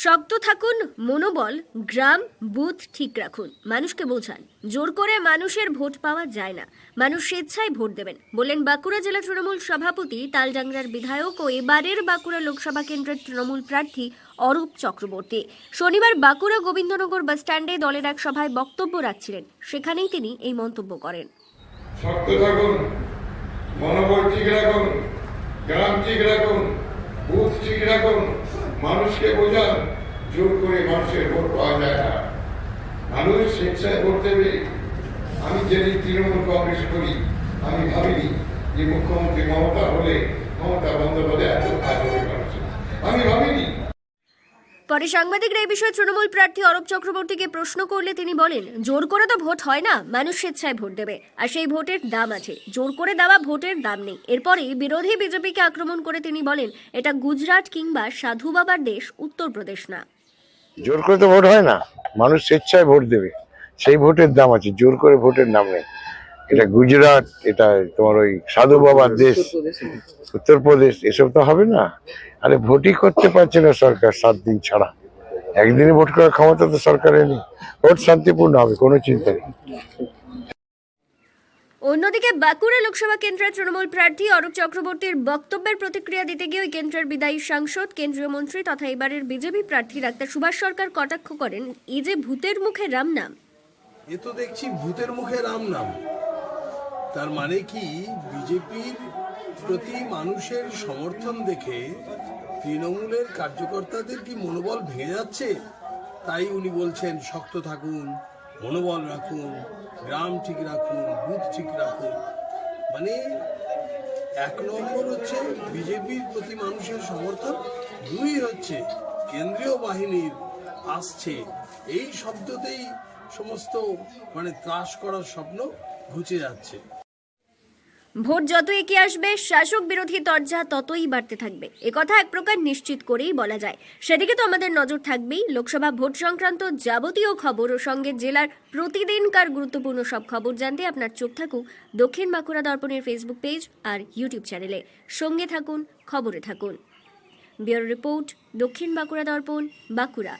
শক্ত থাকুন, মনোবল, গ্রাম বুথ ঠিক রাখুন, মানুষকে বোঝান। জোর করে মানুষের ভোট পাওয়া যায় না, মানুষ স্বেচ্ছায় ভোট দেবেন বললেন বাঁকুড়া জেলা তৃণমূল সভাপতি, তালডাংরার বিধায়ক ও এবারের বাঁকুড়া লোকসভা কেন্দ্রের তৃণমূল প্রার্থী অরূপ চক্রবর্তী। শনিবার বাঁকুড়া গোবিন্দনগর বাস স্ট্যান্ডে দলের এক সভায় বক্তব্য রাখছিলেন, সেখানেই তিনি এই মন্তব্য করেন। শক্ত থাকুন, মনোবল ঠিক রাখুন, গ্রাম ঠিক রাখুন, বুথ ঠিক রাখুন, মানুষকে বোঝান। জোর করে মানুষের ভোট পাওয়া যায় না, মানুষ স্বেচ্ছায় ভোট দেবে। আমি যেদিন তৃণমূল কংগ্রেস করি, আমি ভাবিনি যে মুখ্যমন্ত্রী মমতা বন্দ্যোপাধ্যায় এত কাজ হবে মানুষের, আমি ভাবিনি। পরে সাংবাদিকরা এই বিষয়ে তৃণমূল প্রার্থী অরূপ চক্রবর্তীকে প্রশ্ন করলে তিনি বলেন, জোর করে তো ভোট হয় না, মানুষ স্বেচ্ছায় ভোট দেবে, আর সেই ভোটের দাম আছে, জোর করে দেওয়া ভোটের দাম নেই। এরপরে বিরোধী বিজেপিকে আক্রমণ করে তিনি বলেন, এটা গুজরাট কিংবা সাধু বাবার দেশ উত্তরপ্রদেশ না। জোর করে তো ভোট হয় না, মানুষ স্বেচ্ছায় ভোট দেবে, সেই ভোটের দাম আছে, জোর করে ভোটের নাম নেই। এটা গুজরাট, এটা তোমার ওই সাধু বাবার দেশ উত্তরপ্রদেশ, এসব তো হবে না। আরে ভোটই করতে পারছে না সরকার 7 দিন ছাড়া, একদিনে ভোট করার ক্ষমতা তো সরকারের নেই। ভোট শান্তিপূর্ণ হবে, কোনো চিন্তা নেই। অন্যদিকে বাঁকুড়া লোকসভা কেন্দ্রের তৃণমূল প্রার্থী অরূপ চক্রবর্তীর বক্তব্যের প্রতিক্রিয়া দিতে গিয়ে ওই কেন্দ্রের বিদায়ী সাংসদ, কেন্দ্রীয় মন্ত্রী তথা এবারের বিজেপি প্রার্থী ডাক্তার সুভাষ সরকার কটাক্ষ করেন, এই যে ভূতের মুখে রাম নাম, এ তো দেখছি ভূতের মুখে রাম নাম। তার মানে কি বিজেপির প্রতি মানুষের সমর্থন দেখে তৃণমূলের কার্যকর্তাদের কি মনোবল ভেঙে যাচ্ছে? তাই উনি বলছেন শক্ত থাকুন, মনোবল রাখুন, গ্রাম ঠিক রাখুন, বুথ ঠিক রাখুন। মানে 1 নম্বর হচ্ছে বিজেপির প্রতি মানুষের সমর্থন, 2 হচ্ছে কেন্দ্রীয় বাহিনীর আসছে, এই শব্দতেই সমস্ত ত্রাস করার স্বপ্ন ঘুচে যাচ্ছে। ভোট যত এগিয়ে আসবে শাসক বিরোধী তরজা ততই বাড়তে থাকবে, একথা এক প্রকার নিশ্চিত করেই বলা যায়। সেদিকে তো আমাদের নজর থাকবেই। লোকসভা ভোট সংক্রান্ত যাবতীয় খবর ও সঙ্গে জেলার প্রতিদিনকার গুরুত্বপূর্ণ সব খবর জানতে আপনার চোখ থাকুক দক্ষিণ বাঁকুড়া দর্পণের ফেসবুক পেজ আর ইউটিউব চ্যানেলে। সঙ্গে থাকুন, খবরে থাকুন। ব্যুরো রিপোর্ট, দক্ষিণ বাঁকুড়া দর্পণ, বাঁকুড়া।